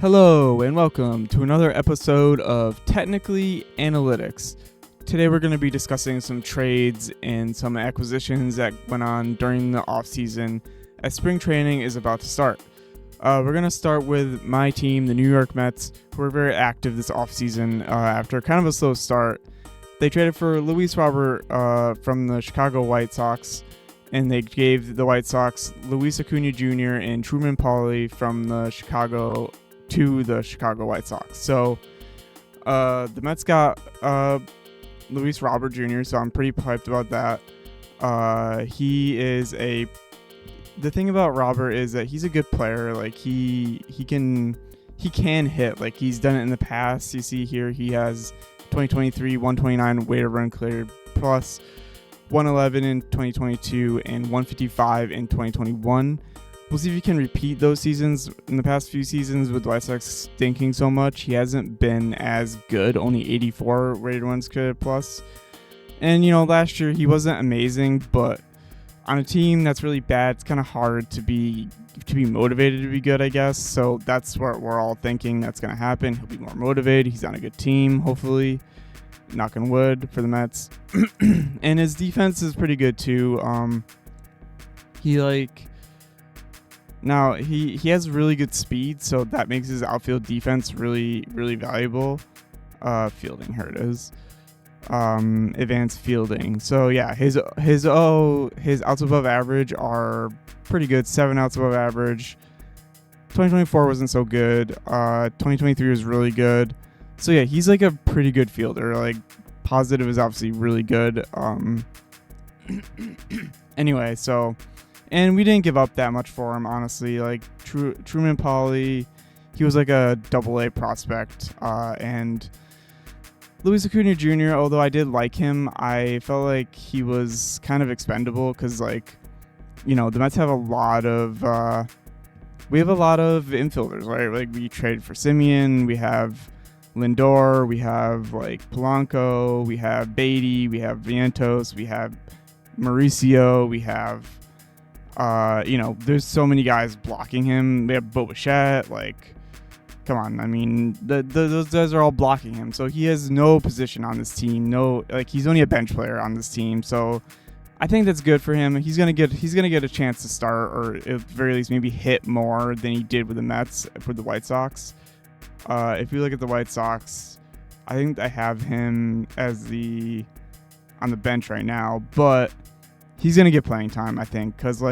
Hello and welcome to another episode of Technically Analytics. Today we're going to be discussing some trades and some acquisitions that went on during the offseason as spring training is about to start. We're going to start with my team, the New York Mets, who were very active this offseason after kind of a slow start. They traded for Luis Robert from the Chicago White Sox, and they gave the White Sox Luis Acuna Jr. and Truman Pauly from the Chicago White Sox. So the Mets got Luis Robert Jr., so I'm pretty hyped about that. The thing about Robert is that he's a good player. Like he can hit. Like he's done it in the past. You see here he has 2023 129 weighted run cleared plus 111 in 2022 and 155 in 2021. We'll see if he can repeat those seasons. In the past few seasons with the White Sox stinking so much, he hasn't been as good, only 84 rated runs cleared plus. And, last year he wasn't amazing, but on a team that's really bad, it's kind of hard to be motivated to be good, I guess. So that's what we're all thinking that's going to happen. He'll be more motivated. He's on a good team, hopefully. Knock on wood for the Mets. And his defense is pretty good, too. He has really good speed, so that makes his outfield defense really, really valuable. Fielding, here it is. Advanced fielding. So yeah, his outs above average are pretty good. 7 outs above average. 2024 wasn't so good. 2023 was really good. So yeah, he's like a pretty good fielder. Like positive is obviously really good. Anyway, so. And we didn't give up that much for him, honestly. Like Truman Pauly, he was like a AA prospect. And Luis Acuna Jr., although I did like him, I felt like he was kind of expendable because, the Mets have a lot of infielders, right? Like we traded for Simeon, we have Lindor, we have Polanco, we have Beatty, we have Vientos, we have Mauricio, we have. There's so many guys blocking him. We have Bo Bichette, come on. I mean, those guys are all blocking him. So he has no position on this team. He's only a bench player on this team. So I think that's good for him. He's gonna get a chance to start, or at the very least maybe hit more than he did with the Mets for the White Sox. If you look at the White Sox, I think I have him as on the bench right now, but he's going to get playing time, I think, because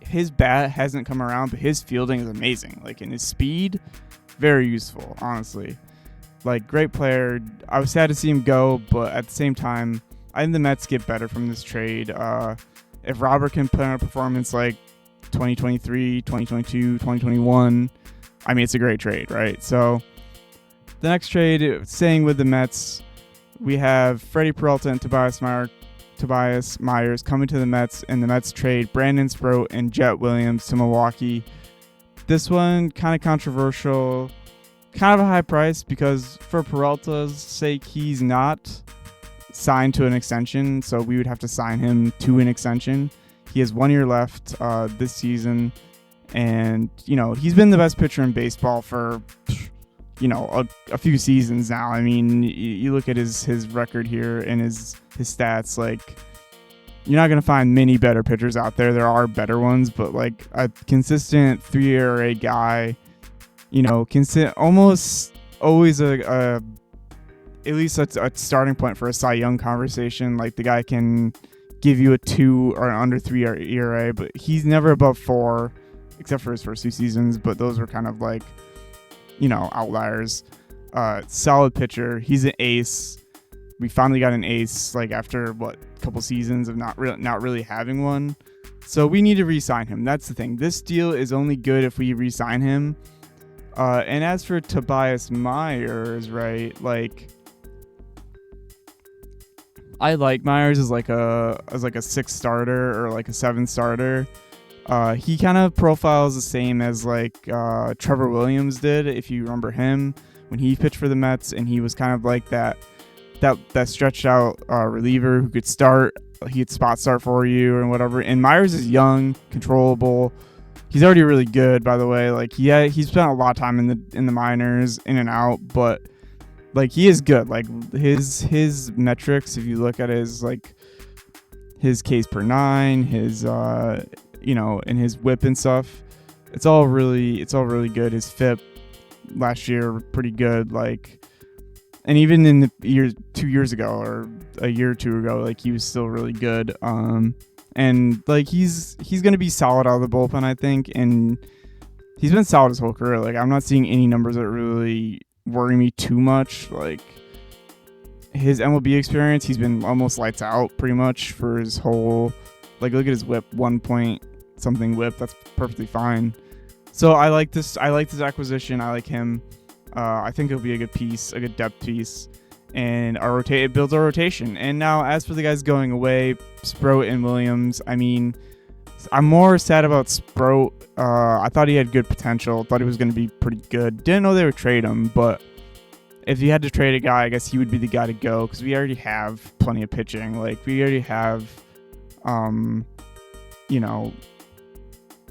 his bat hasn't come around, but his fielding is amazing. And his speed, very useful, honestly. Great player. I was sad to see him go, but at the same time, I think the Mets get better from this trade. If Robert can put on a performance like 2023, 2022, 2021, I mean, it's a great trade, right? So the next trade, staying with the Mets, we have Freddie Peralta and Tobias Myers coming to the Mets, and the Mets trade Brandon Sproat and Jet Williams to Milwaukee. This one kind of controversial, kind of a high price because for Peralta's sake, he's not signed to an extension, so we would have to sign him to an extension. He has 1 year left this season, and he's been the best pitcher in baseball for a few seasons now. I mean, you look at his record here and his stats, you're not going to find many better pitchers out there. There are better ones, but a consistent 3 ERA guy, almost always at least a starting point for a Cy Young conversation. The guy can give you a 2 or under 3 ERA, but he's never above 4, except for his first 2 seasons, but those were kind of outliers. Solid pitcher. He's an ace. We finally got an ace after a couple seasons of not really having one. So we need to re-sign him. That's the thing. This deal is only good if we re-sign him. And as for Tobias Myers, right? I like Myers as a 6 starter or a 7 starter. He kind of profiles the same as Trevor Williams did, if you remember him when he pitched for the Mets, and he was kind of that stretched out reliever who could start. He could spot start for you and whatever. And Myers is young, controllable, He's already really good, by the way. Like, yeah, he's spent a lot of time in the minors, in and out, but like he is good. Like his metrics, if you look at his Ks per nine, his and his whip and stuff, it's all really good. His FIP last year pretty good. Like, and even in the 2 years ago or a year or two ago, like he was still really good. And like he's gonna be solid out of the bullpen, I think, and he's been solid his whole career. Like, I'm not seeing any numbers that really worry me too much. Like, his MLB experience, he's been almost lights out pretty much for his whole. Like, look at his whip, 1 point something whip. That's perfectly fine. So I like this acquisition. I like him. I think it'll be a good piece, a good depth piece, and it builds our rotation. And now, as for the guys going away, Sproat and Williams, I mean, I'm more sad about Sproat. I thought he had good potential. Thought he was going to be pretty good. Didn't know they would trade him, but if you had to trade a guy, I guess he would be the guy to go, because we already have plenty of pitching. Like, we already have, we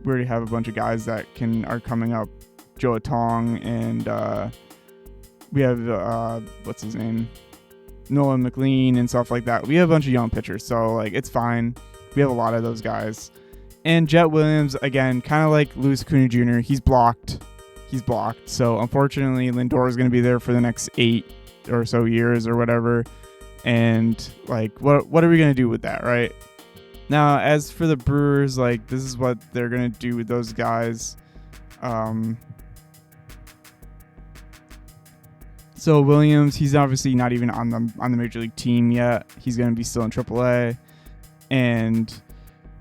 already have a bunch of guys that are coming up. Joe Tong, and we have what's his name, Nolan McLean and stuff like that. We have a bunch of young pitchers, so like it's fine. We have a lot of those guys. And Jet Williams, again, kind of like Luis Acuna Jr., he's blocked. So unfortunately, Lindor is going to be there for the next 8 or so years or whatever. And like, what are we going to do with that, right? Now, as for the Brewers, like, this is what they're going to do with those guys. So Williams, he's obviously not even on the major league team yet. He's going to be still in AAA, and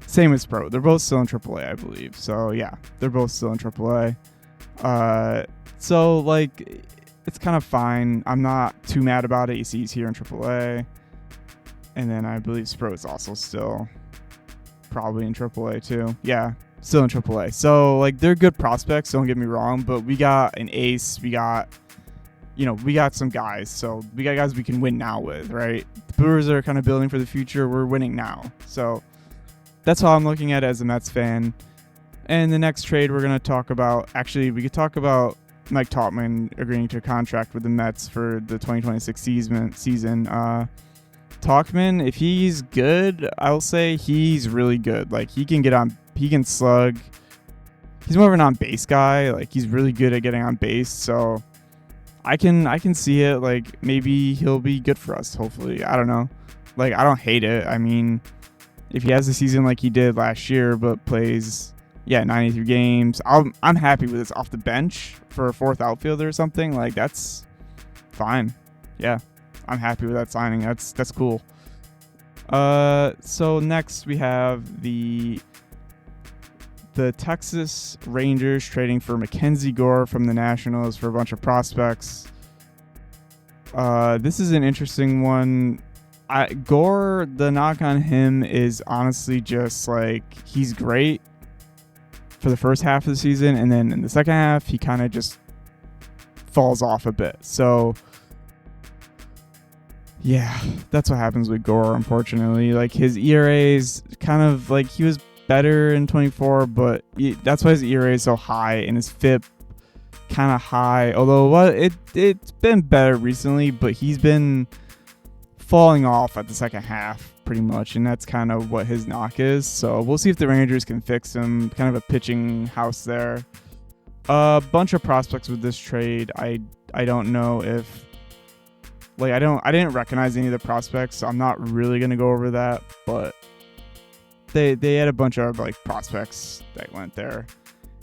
same with Sproat. They're both still in AAA, I believe. So yeah, they're both still in AAA. So like, it's kind of fine. I'm not too mad about it. You see, he's here in AAA, and then I believe Sproat's also still probably in AAA too. Yeah, still in AAA. So like, they're good prospects. Don't get me wrong, but we got an ace. We got some guys, so we got guys we can win now with, right? The Brewers are kind of building for the future. We're winning now. So that's how I'm looking at it as a Mets fan. And the next trade we're going to talk about, actually, we could talk about Mike Tauchman agreeing to a contract with the Mets for the 2026 season. Tauchman, if he's good, I'll say he's really good. Like, he can slug. He's more of an on-base guy. Like, he's really good at getting on base, so I can see it. Like, maybe he'll be good for us, hopefully. I don't know. Like, I don't hate it. I mean, if he has a season like he did last year, but plays, 93 games, I'm happy with this off the bench for a fourth outfielder or something. Like, that's fine. Yeah, I'm happy with that signing. That's cool. So next we have the Texas Rangers trading for Mackenzie Gore from the Nationals for a bunch of prospects. This is an interesting one. Gore, the knock on him is honestly just like, he's great for the first half of the season, and then in the second half he kind of just falls off a bit. So yeah, that's what happens with Gore, unfortunately. Like, his ERA is kind of like, he was better in 24, but that's why his ERA is so high, and his FIP kind of high. Although it's been better recently, but he's been falling off at the second half pretty much, and that's kind of what his knock is. So we'll see if the Rangers can fix him. Kind of a pitching house there. A bunch of prospects with this trade. I don't know if, like, I didn't recognize any of the prospects, so I'm not really gonna go over that, but they had a bunch of like prospects that went there.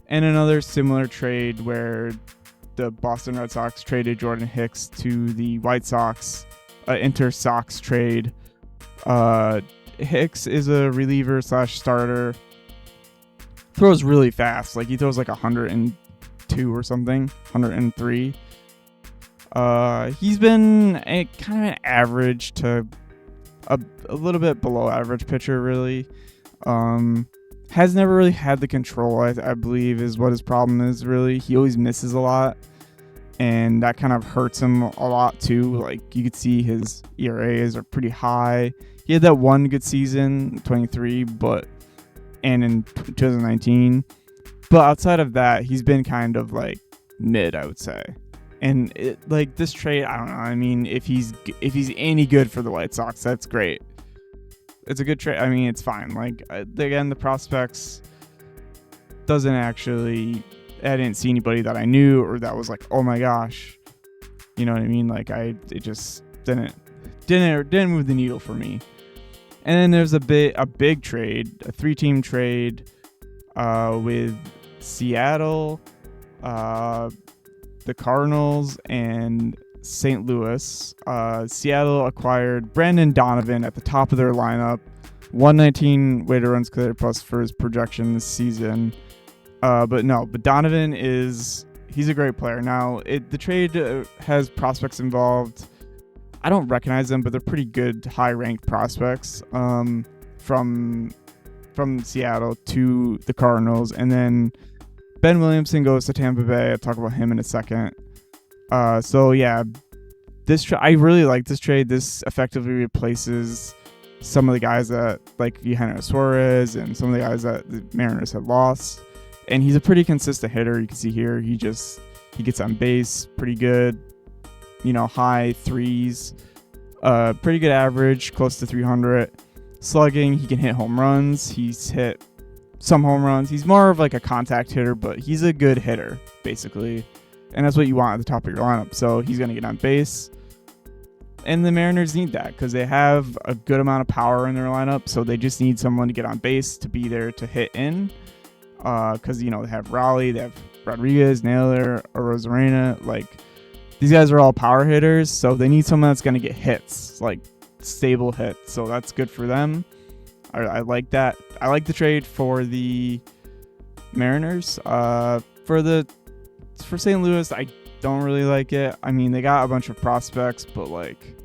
And another similar trade where the Boston Red Sox traded Jordan Hicks to the White Sox, inter-Sox trade. Hicks is a reliever / starter. Throws really fast. Like, he throws like 102 or something, 103. He's been a kind of an average to a little bit below average pitcher, really. Has never really had the control, I believe, is what his problem is, really. He always misses a lot, and that kind of hurts him a lot too. Like, you could see his ERAs are pretty high. He had that one good season, 23, and in 2019, But outside of that, he's been kind of like mid, I would say. And like this trade, I don't know. I mean, if he's any good for the White Sox, that's great. It's a good trade. I mean, it's fine. Like again, the prospects doesn't actually. I didn't see anybody that I knew or that was like, oh my gosh, you know what I mean? Like it just didn't move the needle for me. And then there's a big trade, a 3-team trade, with Seattle, the Cardinals, and St. Louis. Seattle acquired Brandon Donovan at the top of their lineup, 119 weighted runs cleared plus for his projection this season. But Donovan he's a great player. Now, the trade has prospects involved. I don't recognize them, but they're pretty good, high-ranked prospects from Seattle to the Cardinals. And then Ben Williamson goes to Tampa Bay. I'll talk about him in a second. So, yeah, I really like this trade. This effectively replaces some of the guys that, like Eugenio Suarez and some of the guys that the Mariners had lost. And he's a pretty consistent hitter. You can see here, he gets on base pretty good, high threes, pretty good average, close to 300. Slugging, he can hit home runs. He's hit some home runs. He's more of like a contact hitter, but he's a good hitter, basically. And that's what you want at the top of your lineup. So he's going to get on base. And the Mariners need that because they have a good amount of power in their lineup. So they just need someone to get on base to be there to hit in. Because, they have Raleigh, they have Rodriguez, Naylor, Arozarena. Like, these guys are all power hitters, so they need someone that's going to get hits, like stable hits. So that's good for them. I like that. I like the trade for the Mariners. For St. Louis, I don't really like it. I mean, they got a bunch of prospects, but like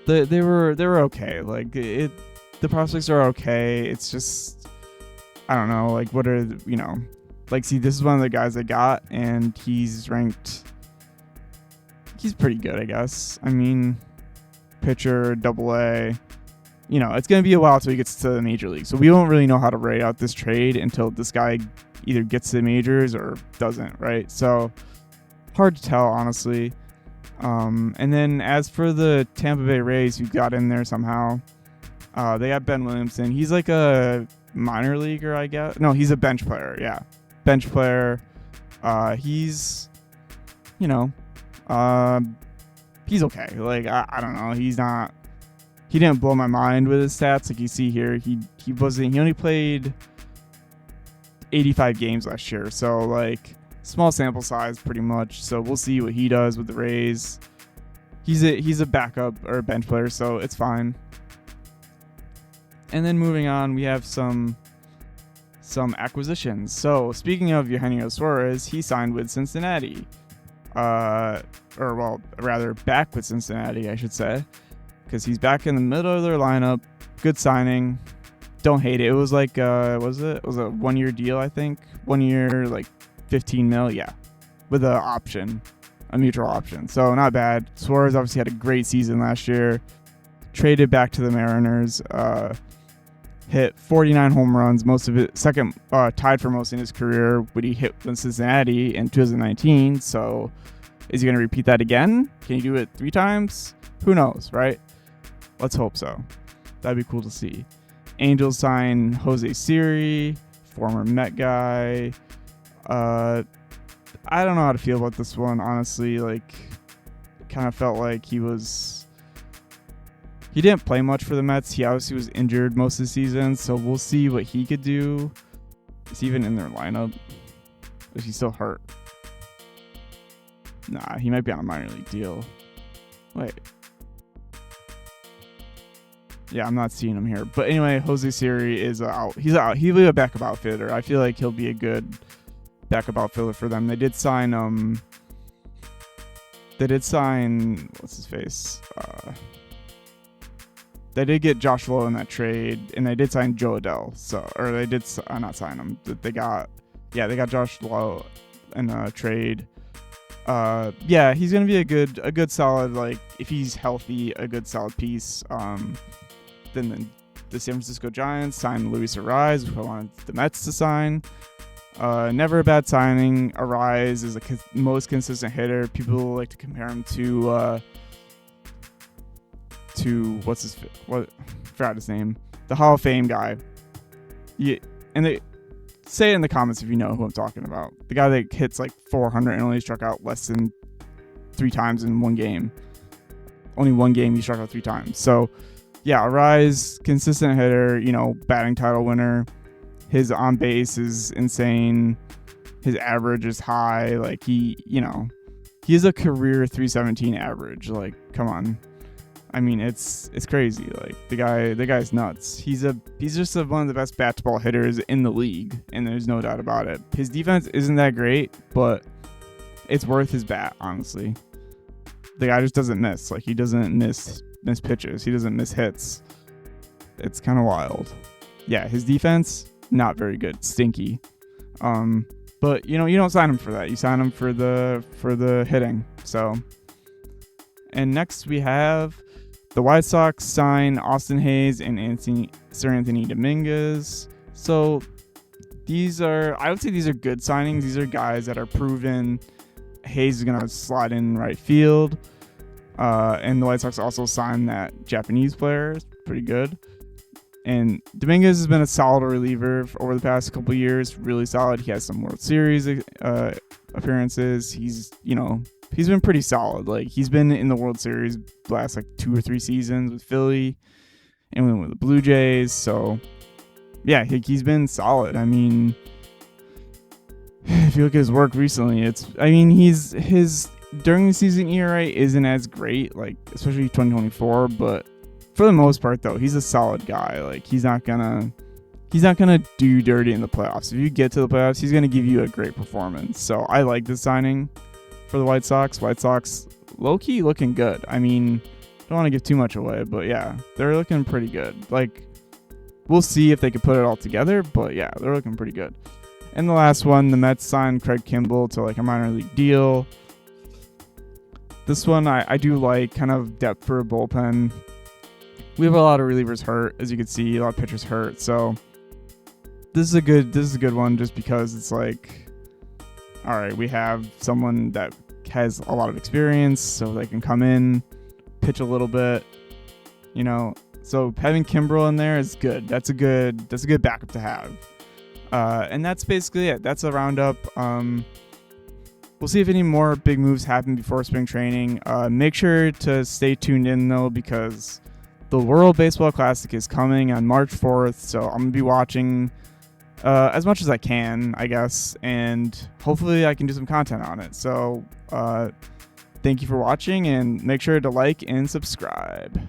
they were okay. Like the prospects are okay. It's just, I don't know, like what are, like, see, this is one of the guys I got, and he's ranked, he's pretty good, I guess. I mean, pitcher, AA, it's going to be a while until he gets to the major league. So we don't really know how to rate out this trade until this guy either gets to the majors or doesn't, right? So hard to tell, honestly. And then as for the Tampa Bay Rays, who got in there somehow, they got Ben Williamson. He's like a minor leaguer, I guess. No, he's a bench player. Yeah, bench player. He's okay. Like I don't know. He didn't blow my mind with his stats. Like you see here, he only played 85 games last year. So like small sample size pretty much. So we'll see what he does with the Rays. He's a backup or a bench player, so it's fine. And then moving on, we have some acquisitions. So speaking of Eugenio Suarez, he signed with Cincinnati. Back with Cincinnati, I should say, because he's back in the middle of their lineup. Good signing. Don't hate it. It was like, it was a 1-year deal, I think. 1 year, like $15 million, yeah, with a mutual option. So not bad. Suarez obviously had a great season last year. Traded back to the Mariners. Hit 49 home runs, most of it second, tied for most in his career when he hit in Cincinnati in 2019. So is he going to repeat that again? Can he do it 3 times? Who knows, right? Let's hope so. That'd be cool to see. Angels sign Jose Siri, former Met guy. I don't know how to feel about this one, honestly. Like, kind of felt like he didn't play much for the Mets. He obviously was injured most of the season, so we'll see what he could do. Is he even in their lineup? Is he still hurt? Nah, he might be on a minor league deal. Wait. Yeah, I'm not seeing him here. But anyway, Jose Siri is out. He's out. He'll be a backup outfielder. I feel like he'll be a good backup outfielder for them. They did sign, what's his face? They did get Josh Lowe in that trade, and they did sign Joe Adell. They did not sign him. They got Josh Lowe in a trade. He's gonna be a good solid, like if he's healthy, a good solid piece. Then the San Francisco Giants signed Luis Arise, who I wanted the Mets to sign. Never a bad signing. Arise is the most consistent hitter. People like to compare him to forgot his name, the Hall of Fame guy. Yeah, and they say it in the comments if you know who I'm talking about. The guy that hits like 400 and only struck out less than 3 times in one game. Only one game he struck out 3 times. So yeah, Arise, consistent hitter, batting title winner. His on base is insane. His average is high. Like he has a career 317 average. Like, come on. I mean, it's crazy. Like the guy's nuts. He's just one of the best bat to ball hitters in the league, and there's no doubt about it. His defense isn't that great, but it's worth his bat, honestly. The guy just doesn't miss. Like, he doesn't miss pitches. He doesn't miss hits. It's kind of wild. Yeah, his defense, not very good. Stinky. But you don't sign him for that. You sign him for the hitting. So, and next we have the White Sox sign Austin Hayes and Sir Anthony Dominguez. So I would say these are good signings. These are guys that are proven. Hayes is going to slide in right field. And the White Sox also signed that Japanese player. Pretty good. And Dominguez has been a solid reliever over the past couple of years. Really solid. He has some World Series appearances. He's been pretty solid. Like, he's been in the World Series the last 2 or 3 seasons with Philly and with the Blue Jays. So yeah, he's been solid. I mean, if you look at his work recently, his during the season ERA isn't as great, like especially 2024, but for the most part though, he's a solid guy. Like, he's not gonna do dirty in the playoffs. If you get to the playoffs, he's gonna give you a great performance. So I like this signing for the White Sox. White Sox low-key looking good. I mean, don't want to give too much away, but yeah, they're looking pretty good. Like, we'll see if they can put it all together, but yeah, they're looking pretty good. And the last one, the Mets signed Craig Kimbrell to a minor league deal. This one I do like, kind of depth for a bullpen. We have a lot of relievers hurt, as you can see, a lot of pitchers hurt. So this is a good one, just because it's like, all right, we have someone that has a lot of experience, so they can come in, pitch a little bit, So having Kimbrell in there is good. That's a good backup to have. And that's basically it. That's a roundup. We'll see if any more big moves happen before spring training. Make sure to stay tuned in though, because the World Baseball Classic is coming on March 4th. So I'm gonna be watching as much as I can, I guess, and hopefully I can do some content on it. So thank you for watching, and make sure to like and subscribe.